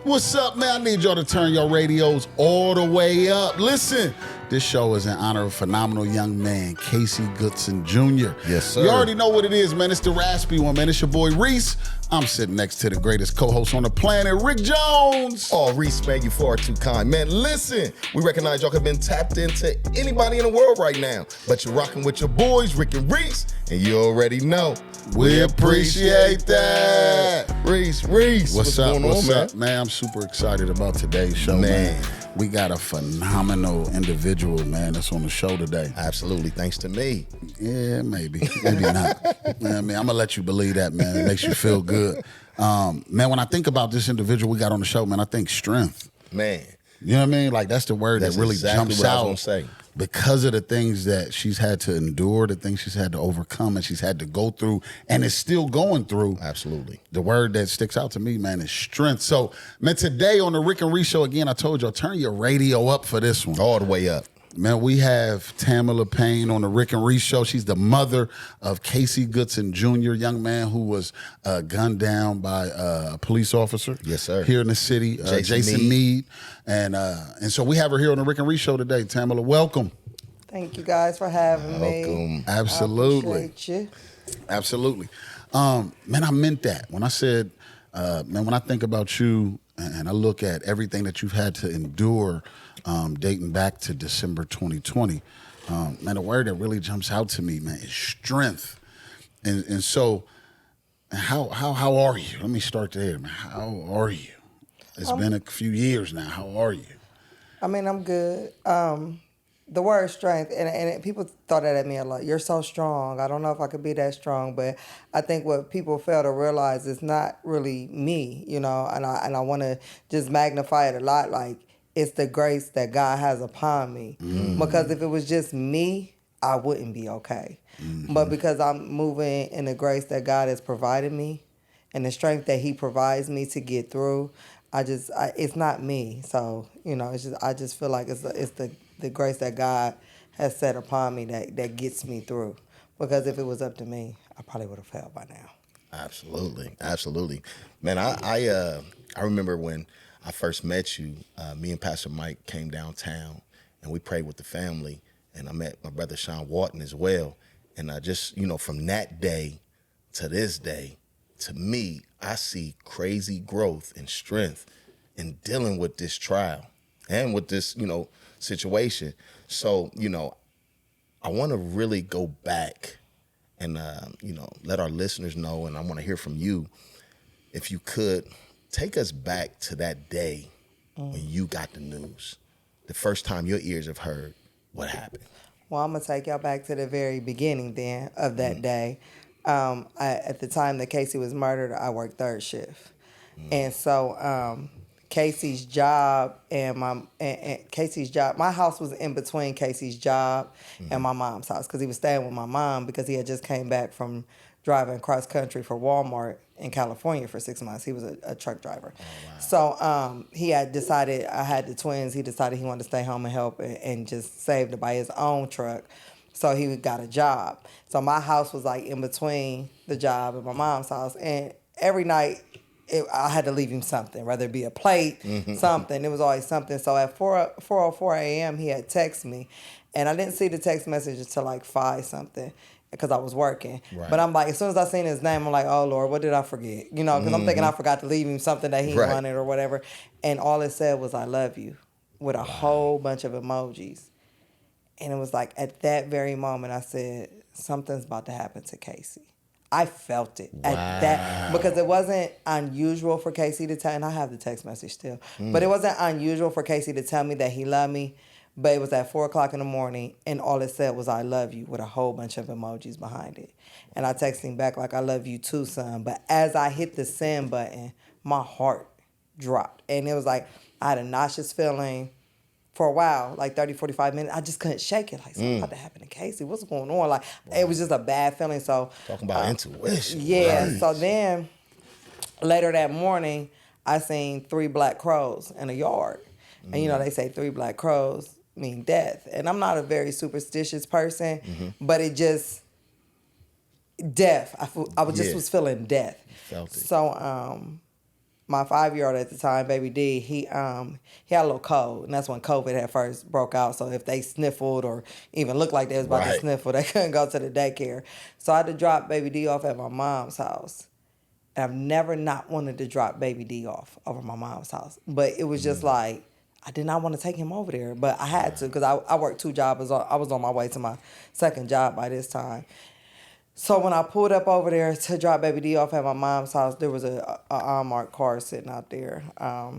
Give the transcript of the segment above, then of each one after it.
What's up, man? I need y'all to turn your radios all the way up. Listen, this show is in honor of a phenomenal young man, Casey Goodson Jr. Yes, sir. You already know what it is, man. It's the raspy one, man. It's your boy, Reese. I'm sitting next to the greatest co-host on the planet, Rick Jones. Oh, Reese, man, you far too kind. Man, listen, we recognize y'all have been tapped into anybody in the world right now, but you're rocking with your boys, Rick and Reese, and you already know. We appreciate that. Reese, what's going on, man? Man, I'm super excited about today's show, man. We got a phenomenal individual, man, that's on the show today. Absolutely, thanks to me. Yeah, maybe not. Man, I'm gonna let you believe that, man. It makes you feel good. Man, when I think about this individual we got on the show, man, I think strength. Man. You know what I mean? Like, that's the word that really exactly jumps what out. I was gonna say. Because of the things that she's had to endure, the things she's had to overcome, and she's had to go through, and is still going through. Absolutely. The word that sticks out to me, man, is strength. So, man, today on the Rick and Reese show, again, I told y'all, turn your radio up for this one. All the way up. Man, we have Tamela Payne on the Rick and Reese show. She's the mother of Casey Goodson Jr., young man who was gunned down by a police officer. Yes, sir. Here in the city, Jason Meade. And so we have her here on the Rick and Reese show today. Tamela, welcome. Thank you guys for having me. Absolutely. I appreciate you. Absolutely. Man, I meant that. When I said, man, when I think about you and I look at everything that you've had to endure dating back to December 2020, man, the word that really jumps out to me, man, is strength. And so, how are you? Let me start there, man. How are you? It's been a few years now. How are you? I mean, I'm good. The word strength, and people throw that at me a lot. You're so strong. I don't know if I could be that strong, but I think what people fail to realize is not really me, you know, and I want to just magnify it a lot. Like, it's the grace that God has upon me. Mm-hmm. Because if it was just me, I wouldn't be okay. Mm-hmm. But because I'm moving in the grace that God has provided me and the strength that he provides me to get through, it's not me. So, you know, I just feel like it's the grace that God has set upon me that gets me through. Because if it was up to me, I probably would have failed by now. Absolutely. Man, I remember when I first met you, me and Pastor Mike came downtown and we prayed with the family, and I met my brother Sean Walton as well. And I just, you know, from that day to this day, to me, I see crazy growth and strength in dealing with this trial and with this, you know, situation. So, you know, I want to really go back and, you know, let our listeners know, and I want to hear from you, if you could take us back to that day when you got the news, the first time your ears have heard what happened. Well, I'm going to take y'all back to the very beginning then of that day. At the time that Casey was murdered, I worked third shift. And so Casey's job and Casey's job, my house was in between Casey's job and my mom's house, because he was staying with my mom because he had just came back from driving cross country for Walmart in California for 6 months. He was a truck driver. Oh, wow. So he had decided, I had the twins, he decided he wanted to stay home and help and just save to buy his own truck. So he got a job. So my house was like in between the job and my mom's house. And every night I had to leave him something, whether it be a plate, something. It was always something. So at 4:04 a.m. he had texted me. And I didn't see the text message until like 5 something, because I was working. Right. But I'm like, as soon as I seen his name, I'm like, oh, Lord, what did I forget? You know, because I'm thinking I forgot to leave him something that he wanted or whatever. And all it said was, I love you, with a whole bunch of emojis. And it was like, at that very moment, I said, something's about to happen to Casey. I felt it at that, because it wasn't unusual for Casey to tell, and I have the text message still, but it wasn't unusual for Casey to tell me that he loved me. But it was at 4 o'clock in the morning, and all it said was, I love you, with a whole bunch of emojis behind it. And I texted him back like, I love you too, son. But as I hit the send button, my heart dropped. And it was like, I had a nauseous feeling for a while, like 30, 45 minutes. I just couldn't shake it. Like, something about to happen to Casey. What's going on? Like, it was just a bad feeling. So talking about intuition. Yeah. Right. So then later that morning, I seen 3 black crows in a yard. And, you know, they say 3 black crows mean death. And I'm not a very superstitious person, but it just, death. I was just was feeling death. Felt it. So my 5-year-old at the time, baby D, he had a little cold, and that's when COVID had first broke out. So if they sniffled or even looked like they was about to Right. sniffle, they couldn't go to the daycare. So I had to drop baby D off at my mom's house. And I've never not wanted to drop baby D off over my mom's house, but it was just like I did not want to take him over there, but I had to because I worked 2 jobs. I was on my way to my second job by this time. So when I pulled up over there to drop baby D off at my mom's house, there was a unmarked car sitting out there. I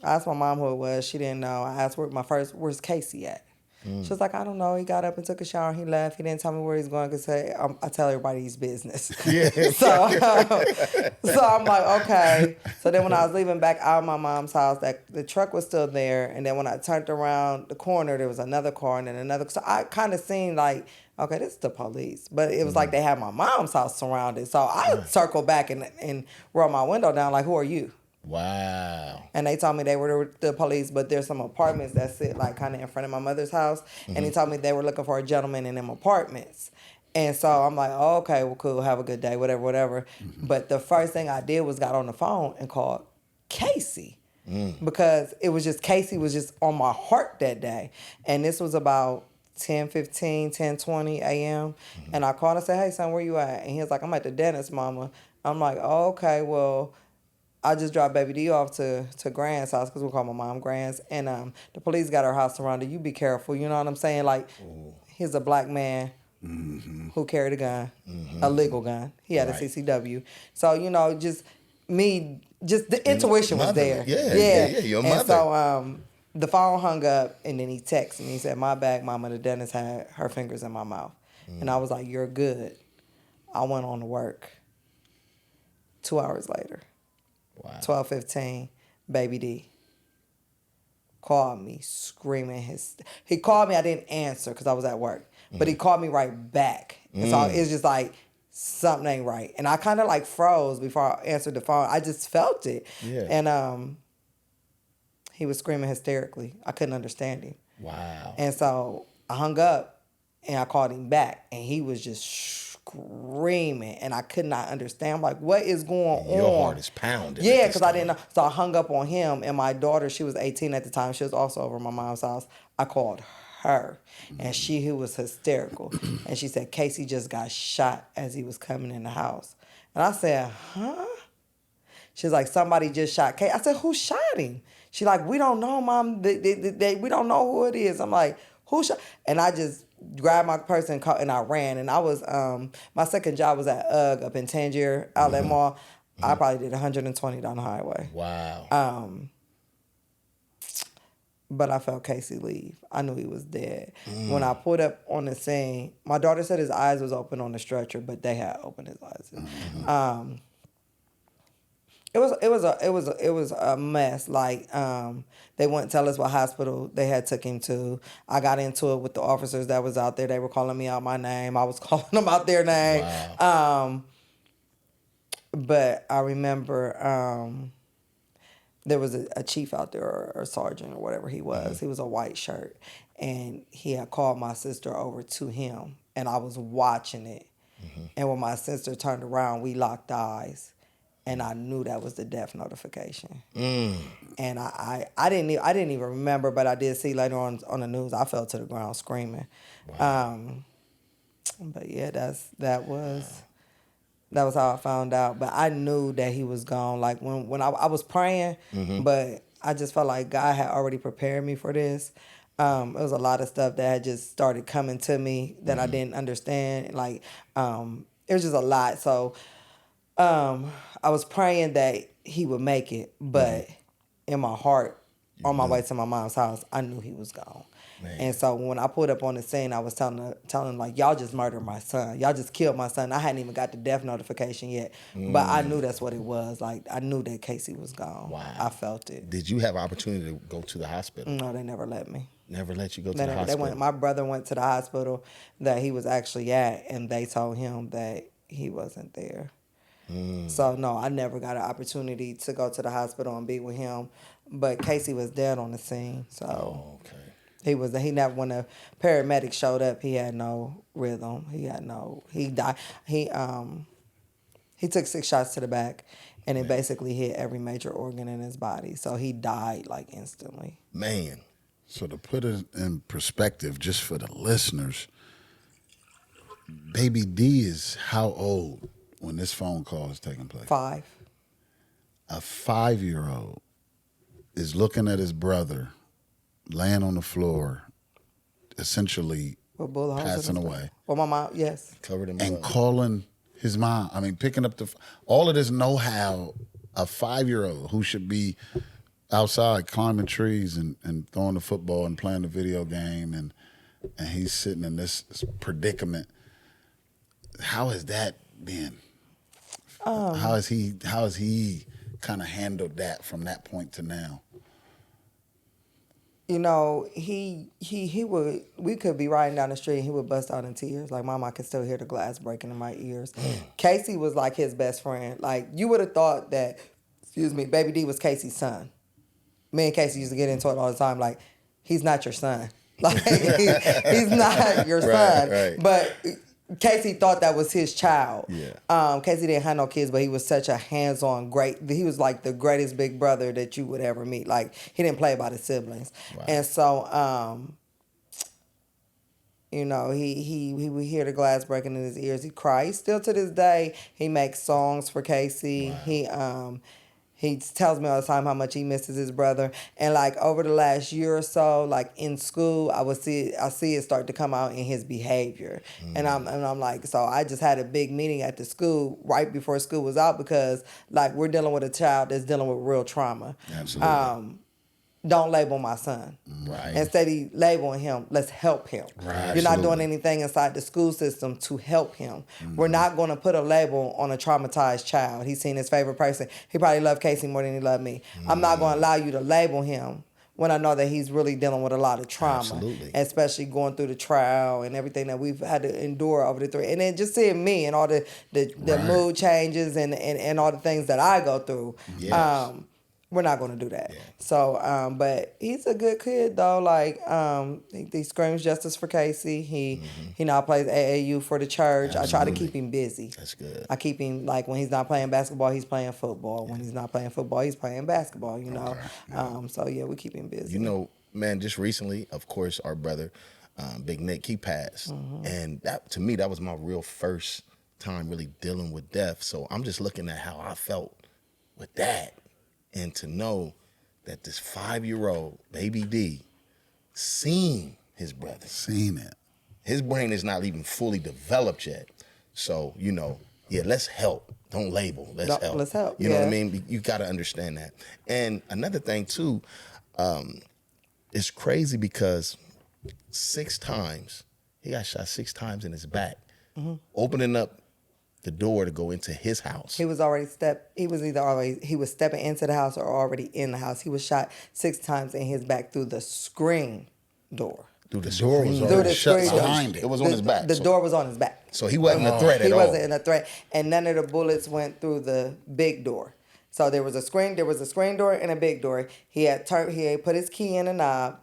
asked my mom who it was. She didn't know. I asked where's Casey at? She was like, I don't know. He got up and took a shower and he left. He didn't tell me where he's going because I tell everybody his business. Yeah. so I'm like, okay. So then when I was leaving back out of my mom's house, the truck was still there. And then when I turned around the corner, there was another car and then another. So I kind of seen like, okay, this is the police. But it was like they had my mom's house surrounded. So I circled back and rolled my window down like, who are you? Wow. And they told me they were the police, but there's some apartments that sit like kind of in front of my mother's house. And he told me they were looking for a gentleman in them apartments. And so I'm like, oh, okay, well, cool, have a good day, whatever. But the first thing I did was got on the phone and called Casey. Because it was just, Casey was just on my heart that day. And this was about 10:15, 10:20 a.m. And I called and said, hey, son, where you at? And he was like, I'm at the dentist, mama. I'm like, oh, okay, well, I just dropped baby D off to Grant's house because we call my mom Grant's. And the police got her house surrounded. You be careful. You know what I'm saying? Like, he's a black man who carried a gun, a legal gun. He had a CCW. So, just the intuition was there. Yeah, your mother. And so the phone hung up, and then he texted me. He said, my bad, mama, the dentist had her fingers in my mouth. And I was like, you're good. I went on to work. 2 hours later. Wow. 12:15, baby D called me screaming he called me, I didn't answer because I was at work, but he called me right back. And so it's just like something ain't right. And I kind of like froze before I answered the phone. I just felt it. Yeah. And he was screaming hysterically. I couldn't understand him. Wow. And so I hung up and I called him back, and he was just screaming, and I could not understand. I'm like, what is going on? Your heart is pounding. Yeah, because I didn't know. So I hung up on him, and my daughter, she was 18 at the time. She was also over at my mom's house. I called her, and she was hysterical. And she said, Casey just got shot as he was coming in the house. And I said, huh? She's like, somebody just shot Casey. I said, who shot him? She like, we don't know, Mom. We don't know who it is. I'm like, who shot? And I just grabbed my purse and I ran. And I was, my second job was at UGG up in Tangier, Outlet Mall. I probably did 120 down the highway. Wow. But I felt Casey leave. I knew he was dead. When I pulled up on the scene, my daughter said his eyes was open on the stretcher, but they had opened his eyes. It was a mess. Like, they wouldn't tell us what hospital they had took him to. I got into it with the officers that was out there. They were calling me out my name. I was calling them out their name. Wow. But I remember there was a chief out there, or a sergeant, or whatever he was. He was a white shirt. And he had called my sister over to him. And I was watching it. And when my sister turned around, we locked eyes. And I knew that was the death notification. And I didn't even remember, but I did see later on the news. I fell to the ground screaming. Wow. But yeah, that was how I found out. But I knew that he was gone. Like when I was praying, but I just felt like God had already prepared me for this. It was a lot of stuff that had just started coming to me that I didn't understand. Like it was just a lot. So. I was praying that he would make it, but in my heart, on my way to my mom's house, I knew he was gone. Man. And so when I pulled up on the scene, I was telling him, like, y'all just murdered my son. Y'all just killed my son. I hadn't even got the death notification yet, but I knew that's what it was. Like, I knew that Casey was gone. Wow. I felt it. Did you have an opportunity to go to the hospital? No, they never let me. Never let you go to the hospital? My brother went to the hospital that he was actually at, and they told him that he wasn't there. So, no, I never got an opportunity to go to the hospital and be with him. But Casey was dead on the scene. So, he never, when the paramedics showed up, he had no rhythm. He died. He He took 6 shots to the back, and it basically hit every major organ in his body. So he died like instantly. Man. So to put it in perspective, just for the listeners, Baby D is how old when this phone call is taking place? 5. A 5-year-old is looking at his brother laying on the floor, essentially With bullet holes in passing his away, back. Well, my mom, yes. Covered in and blood. calling his mom. I mean, picking up all of this know-how. A 5-year-old who should be outside climbing trees and throwing the football and playing the video game, and he's sitting in this predicament. How has that been? How has he kind of handled that from that point to now? You know, he would, we could be riding down the street and he would bust out in tears. Like, Mom, I can still hear the glass breaking in my ears. Casey was like his best friend. Like, you would have thought that, Baby D was Casey's son. Me and Casey used to get into it all the time. Like, he's not your son. Like, he's not your son. Right. But Casey thought that was his child. Yeah. Casey didn't have no kids, but he was such a hands-on he was like the greatest big brother that you would ever meet. Like, he didn't play about his siblings. Wow. And so, you know, he would hear the glass breaking in his ears. He cried. Still to this day, he makes songs for Casey. Wow. He tells me all the time how much he misses his brother. And like over the last year or so, like in school, I see it start to come out in his behavior. And I'm like, so I just had a big meeting at the school right before school was out, because like we're dealing with a child that's dealing with real trauma. Absolutely. Don't label my son. Right. Instead of labeling him, let's help him. Right. You're not Absolutely. doing anything inside the school system to help him. We're not going to put a label on a traumatized child. He's seen his favorite person. He probably loved Casey more than he loved me. I'm not going to allow you to label him when I know that he's really dealing with a lot of trauma. Absolutely. Especially going through the trial and everything that we've had to endure over the 3. And then just seeing me and all the Right. mood changes and all the things that I go through. Yes. We're not going to do that. Yeah. So, but he's a good kid though. Like, he screams justice for Casey. He now plays AAU for the church. I try to keep him busy. That's good. I keep him, like, when he's not playing basketball, he's playing football. When he's not playing football, he's playing basketball, you know. So yeah, we keep him busy. You know, man, just recently, of course, our brother, Big Nick, he passed. And that, to me, that was my real first time really dealing with death. So I'm just looking at how I felt with that. And to know that this 5-year-old, Baby D, seen his brother. Seen it. His brain is not even fully developed yet. So, you know, yeah, let's help. Don't label. Let's help. Let's help, You know what I yeah. mean? You got to understand that. And another thing, too, it's crazy because 6 times, he got shot 6 times in his back, opening up the door to go into his house. He was stepping into the house or already in the house. He was shot 6 times in his back through the screen door. Through the door was screen. already shut screen door. behind it. It was on his back. The door was on his back. So he wasn't a threat at He all. wasn't in a threat, and none of the bullets went through the big door. So there was a screen door and a big door. He had put his key in the knob,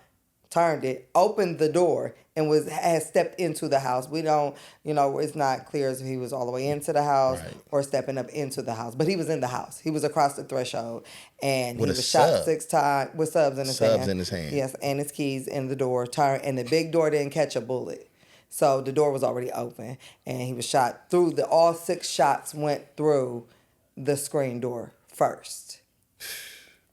turned it, opened the door, and had stepped into the house. We don't, it's not clear if he was all the way into the house Right. or stepping up into the house. But he was in the house. He was across the threshold, and With he a was shot sub. 6 times with subs in his hand. Subs in his hand. Yes, and his keys in the door. And the big door didn't catch a bullet. So the door was already open, and he was shot through all 6 shots went through the screen door first,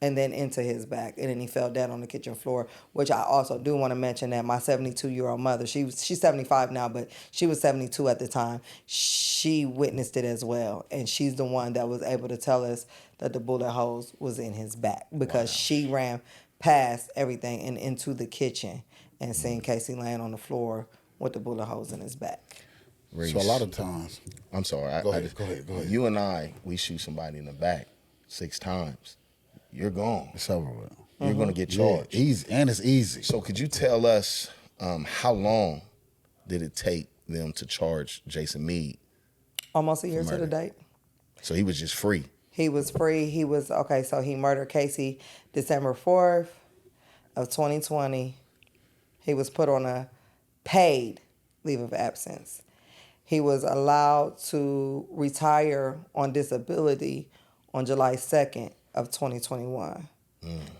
and then into his back, and then he fell down on the kitchen floor. Which I also do want to mention that my 72-year-old mother, she's 75 now, but she was 72 at the time. She witnessed it as well, and she's the one that was able to tell us that the bullet holes was in his back, because she ran past everything and into the kitchen and seen Casey laying on the floor with the bullet holes in his back. Reese. So a lot of times, I'm sorry. Go ahead, go ahead. You and we shoot somebody in the back 6 times. You're gone. it's over with. You're going to get Yeah, charged. easy, and it's easy. So could you tell us how long did it take them to charge Jason Meade? Almost a year to murder. the date. So he was just free. He was free. So he murdered Casey December 4th of 2020. He was put on a paid leave of absence. He was allowed to retire on disability on July 2nd of 2021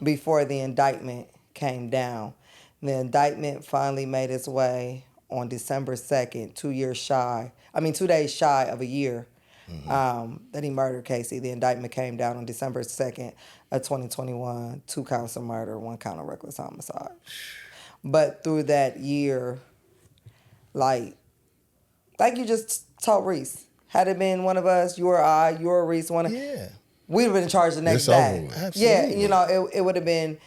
before the indictment came down. The indictment finally made its way on December 2nd, 2 days shy of a year that he murdered Casey. The indictment came down on December 2nd of 2021, 2 counts of murder, 1 count of reckless homicide. But through that year, like you just told Reese, had it been one of us, you or I, you or Reese, Yeah. we'd have been charged the next It's day. over with. Absolutely. Yeah, it would have been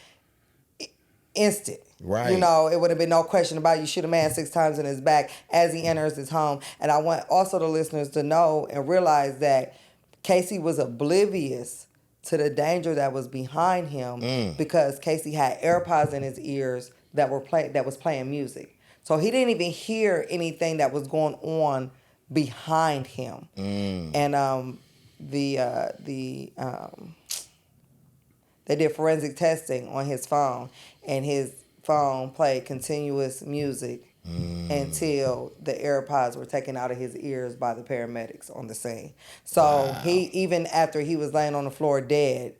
instant. Right. It would have been no question about it. You shoot a man 6 times in his back as he enters his home. And I want also the listeners to know and realize that Casey was oblivious to the danger that was behind him because Casey had AirPods in his ears that was playing music. So he didn't even hear anything that was going on behind him. And they did forensic testing on his phone, and his phone played continuous music until the AirPods were taken out of his ears by the paramedics on the scene. So he, even after he was laying on the floor dead,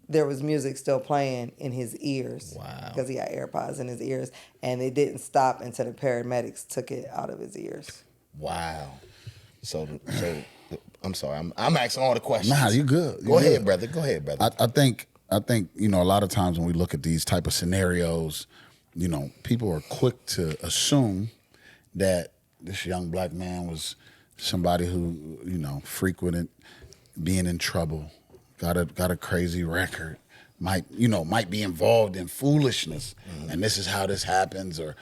there was music still playing in his ears. Wow. Because he had AirPods in his ears, and it didn't stop until the paramedics took it out of his ears. Wow. So I'm sorry. I'm asking all the questions. Nah, you good. Go ahead, brother. Go ahead, brother. I think a lot of times when we look at these type of scenarios, people are quick to assume that this young black man was somebody who frequented being in trouble, got a crazy record, might be involved in foolishness, and this is how this happens, or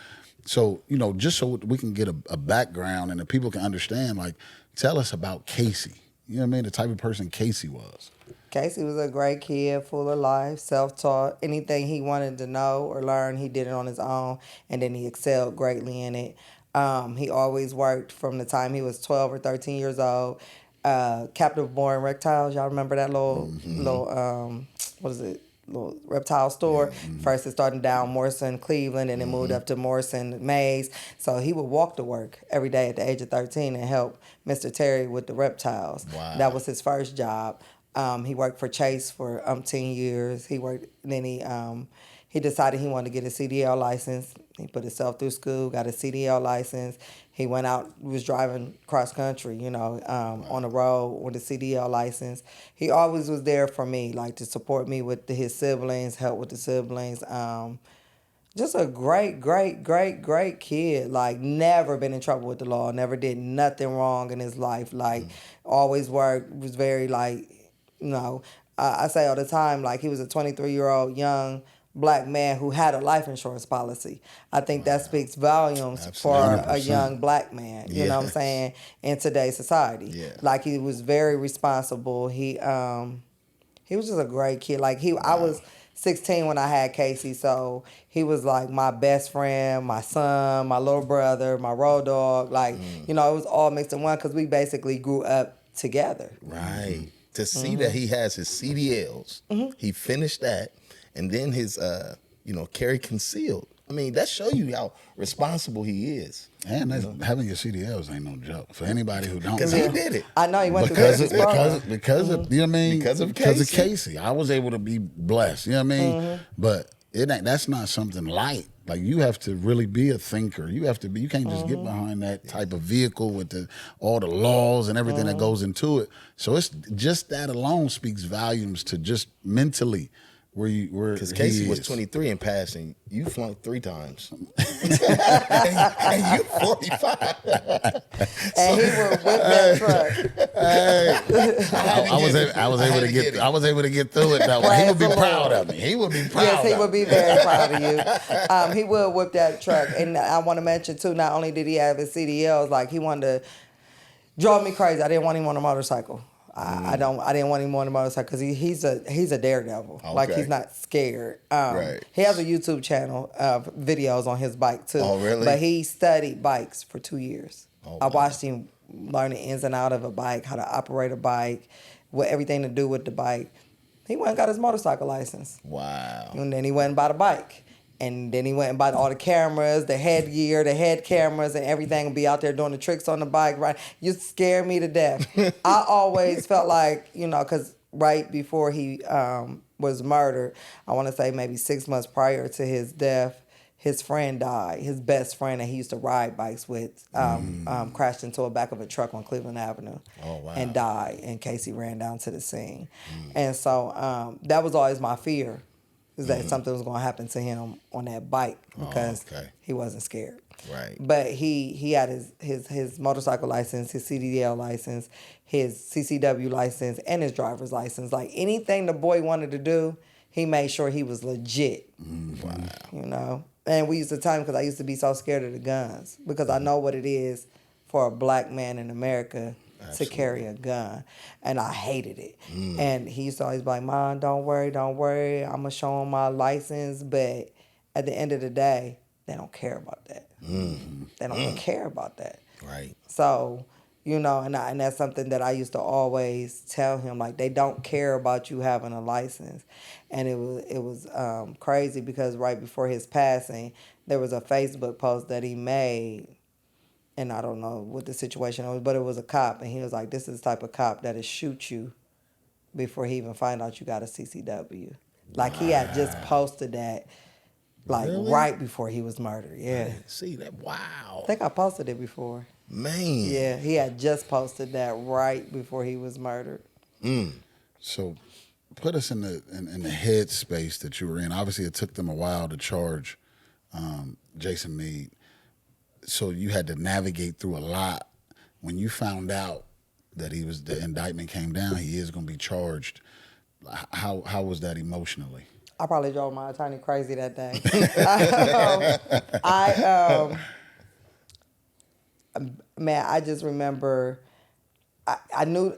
so just so we can get a background and the people can understand. Like, tell us about Casey. You know what I mean? The type of person Casey was. Casey was a great kid, full of life, self-taught. Anything he wanted to know or learn, he did it on his own, and then he excelled greatly in it. He always worked from the time he was 12 or 13 years old. Captive Born Reptiles, y'all remember that little reptile store? First it started down Morrison, Cleveland, and it moved up to Morrison, Mays. So he would walk to work every day at the age of 13 and help Mr. Terry with the reptiles. Wow. That was his first job. He worked for Chase for 10 years. He decided he wanted to get a CDL license. He put himself through school, got a CDL license. He went out, was driving cross country, on the road with a CDL license. He always was there for me, like to support me with his siblings, help with the siblings. Just a great, great, great, great kid. Like, never been in trouble with the law, never did nothing wrong in his life. Like, always worked, was very, like, I say all the time, like, he was a 23-year-old young black man who had a life insurance policy. I think that speaks volumes for a young black man, you know what I'm saying, in today's society. Yeah. Like, he was very responsible. He was just a great kid. Like, I was 16 when I had Casey, so he was like my best friend, my son, my little brother, my road dog. Like, it was all mixed in one because we basically grew up together. Right. To see that he has his CDLs, he finished that, and then his, carry concealed. I mean, that show you how responsible he is. And having your CDLs ain't no joke for anybody who don't. Because he did it. I know he went because through of, because of, you know what I mean? Because of Casey. I was able to be blessed, you know what I mean? But that's not something light. Like, you have to really be a thinker. You can't just get behind that type of vehicle with all the laws and everything that goes into it. So it's just that alone speaks volumes to just mentally where because Casey was 23 and passing, you flunked 3 times, and you 45, and he would whip that truck. I was able to get through it that way. He would be proud of me. He would be proud. Yes, he would be very proud of you. He would whip that truck, and I want to mention too. Not only did he have his CDLs, like, he wanted to drive me crazy. I didn't want him on a motorcycle. I didn't want him on a motorcycle because he's a daredevil. Okay. Like, he's not scared. Right. He has a YouTube channel of videos on his bike too. Oh, really? But he studied bikes for 2 years. Oh, I wow. watched him learn the ins and out of a bike, how to operate a bike, what everything to do with the bike. He went and got his motorcycle license. Wow. And then he went and bought a bike. And then he went and bought all the cameras, the headgear, the head cameras, and everything, and be out there doing the tricks on the bike. Right? You scared me to death. I always felt like, because right before he was murdered, I want to say maybe 6 months prior to his death, his friend died. His best friend that he used to ride bikes with crashed into the back of a truck on Cleveland Avenue. Oh, wow. And died. And Casey ran down to the scene. And so that was always my fear, is that something was going to happen to him on that bike, because he wasn't scared. Right. But he had his motorcycle license, his CDL license, his CCW license, and his driver's license. Like, anything the boy wanted to do, he made sure he was legit. Wow. And we used to tell him, because I used to be so scared of the guns, because I know what it is for a black man in America to carry a gun. And I hated it. And he used to always be like, Mom, don't worry. I'm going to show him my license. But at the end of the day, they don't care about that. They don't care about that. Right. So, and that's something that I used to always tell him, like, they don't care about you having a license. And it was crazy, because right before his passing, there was a Facebook post that he made, and I don't know what the situation was, but it was a cop, and he was like, this is the type of cop that'll shoot you before he even find out you got a CCW. Like, he had just posted that, like, right before he was murdered. Yeah. I didn't see that. Wow. I think I posted it before. Man. Yeah, he had just posted that right before he was murdered. So put us in the headspace that you were in. Obviously, it took them a while to charge Jason Meade. So you had to navigate through a lot. When you found out that the indictment came down, he is going to be charged, how was that emotionally? I probably drove my attorney crazy that day. Man, I just remember, I knew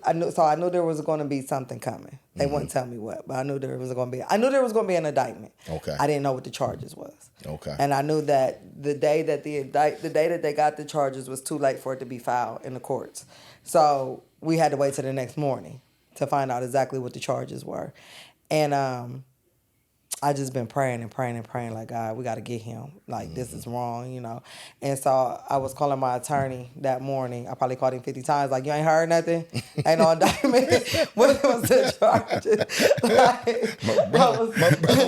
there was going to be something coming. They wouldn't tell me what, but I knew there was going to be an indictment. Okay. I didn't know what the charges was. Okay. And I knew that the day that they got the charges was too late for it to be filed in the courts. So we had to wait till the next morning to find out exactly what the charges were. And I just been praying like, God, we got to get him. Like, this is wrong, And so I was calling my attorney that morning. I probably called him 50 times, like, you ain't heard nothing? Ain't no indictment? What was the charges? Like, my brother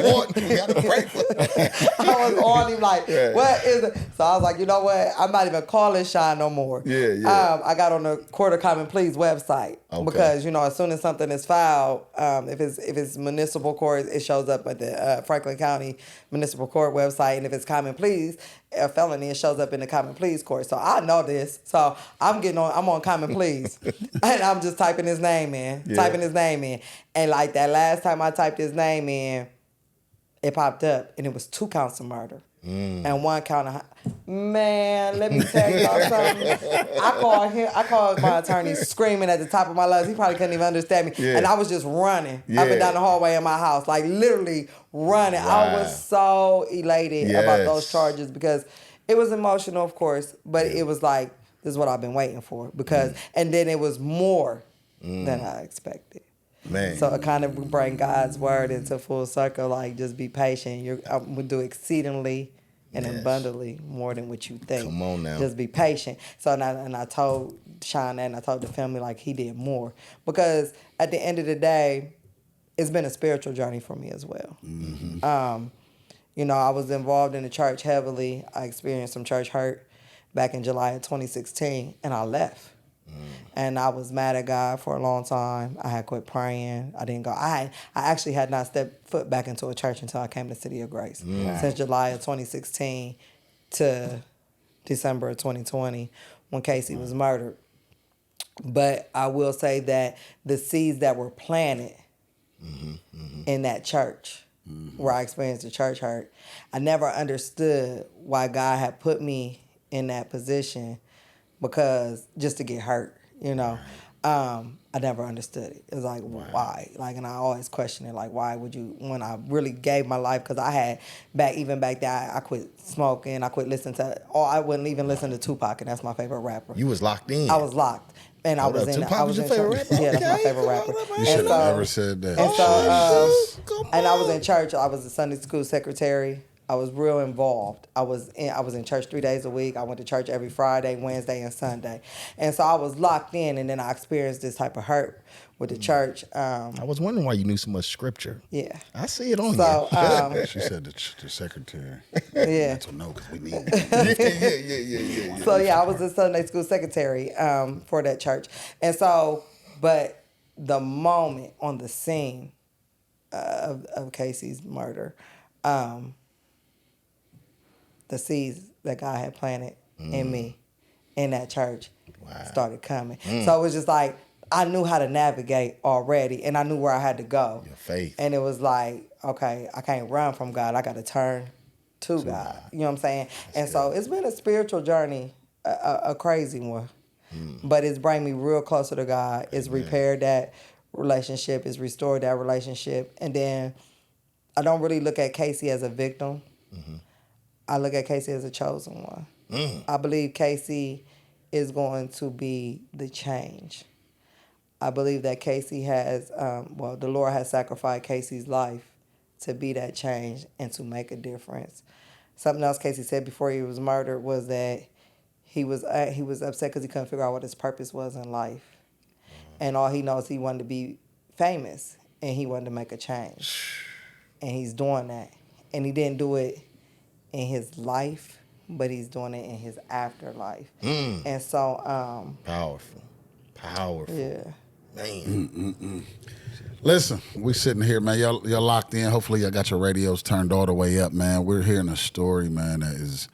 Wharton, you got to pray for him. I was on him like, what is it? So I was like, you know what? I'm not even calling Sean no more. Yeah. I got on the Court of Common Pleas website. Okay. Because, as soon as something is filed, if it's municipal court, it shows up at the Franklin County Municipal Court website. And if it's common pleas, a felony, it shows up in the common pleas court. So I know this. So I'm on common pleas. And I'm just typing his name in. And like that last time I typed his name in, it popped up, and it was 2 counts of murder. And 1 count of... Man, let me tell you about something. I called my attorney screaming at the top of my lungs. He probably couldn't even understand me. Yeah. And I was just running up and down the hallway in my house, like literally running. Wow. I was so elated about those charges, because it was emotional, of course, but it was like, this is what I've been waiting for. Because and then it was more than I expected. Man. So it kind of bring God's word into full circle, like, just be patient. I will do exceedingly and abundantly more than what you think. Come on now. Just be patient. So and I told Sean that, and I told the family, like, he did more. Because at the end of the day, it's been a spiritual journey for me as well. I was involved in the church heavily. I experienced some church hurt back in July of 2016, and I left. And I was mad at God for a long time. I had quit praying. I didn't go. I actually had not stepped foot back into a church until I came to City of Grace. Since July of 2016 to December of 2020, when Casey was murdered. But I will say that the seeds that were planted in that church, where I experienced the church hurt, I never understood why God had put me in that position, because just to get hurt, I never understood it. It was like, why? Like, and I always question it, like, why would you, when I really gave my life, because I had, back then, I quit smoking, I quit listening to, I wouldn't even listen to Tupac, and that's my favorite rapper. You was locked in. I was locked. And I was in. Tupac was your favorite rapper? Yeah, that's my favorite rapper. You should have never said that. And so, and I was in church. I was a Sunday school secretary I was real involved. I was in church 3 days a week. I went to church every Friday, Wednesday, and Sunday. And so I was locked in, and then I experienced this type of hurt with the church. I was wondering why you knew so much scripture. Yeah. I see it on So, you. She said the secretary. yeah. That's a no, because we need it. yeah. So yeah, I was the Sunday school secretary for that church, and so, but the moment on the scene of Casey's murder, the seeds that God had planted in me, in that church, started coming. So it was just like I knew how to navigate already, and I knew where I had to go. Your faith. And it was like, okay, I can't run from God. I got to turn to God. You know what I'm saying? And so it's been a spiritual journey, a crazy one. But it's brought me real closer to God. It's repaired that relationship. It's restored that relationship. And then I don't really look at Casey as a victim. I look at Casey as a chosen one. I believe Casey is going to be the change. I believe that Casey has, the Lord has sacrificed Casey's life to be that change and to make a difference. Something else Casey said before he was murdered was that he was upset because he couldn't figure out what his purpose was in life. And all he knows, he wanted to be famous, and he wanted to make a change. And he's doing that. And he didn't do it in his life, but he's doing it in his afterlife. And so... Powerful. Yeah. Man. Listen, we sitting here, man. Y'all locked in. Hopefully, y'all got your radios turned all the way up, man. We're hearing a story, man, that is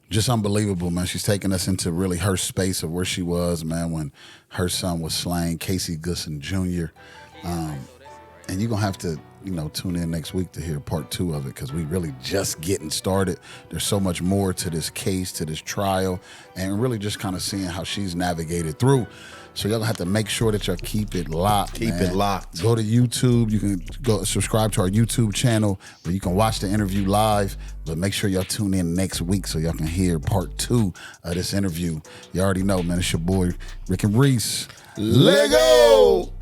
just unbelievable, man. She's taking us into really her space of where she was, man, when her son was slain, Casey Goodson Jr. And you're going to have to, tune in next week to hear part 2 of it, because we really just getting started. There's so much more to this case, to this trial, and really just kind of seeing how she's navigated through. So y'all have to make sure that y'all keep it locked. Keep it locked. Go to YouTube. You can go subscribe to our YouTube channel where you can watch the interview live. But make sure y'all tune in next week so y'all can hear part 2 of this interview. You already know, man. It's your boy, Rick and Reese. Lego!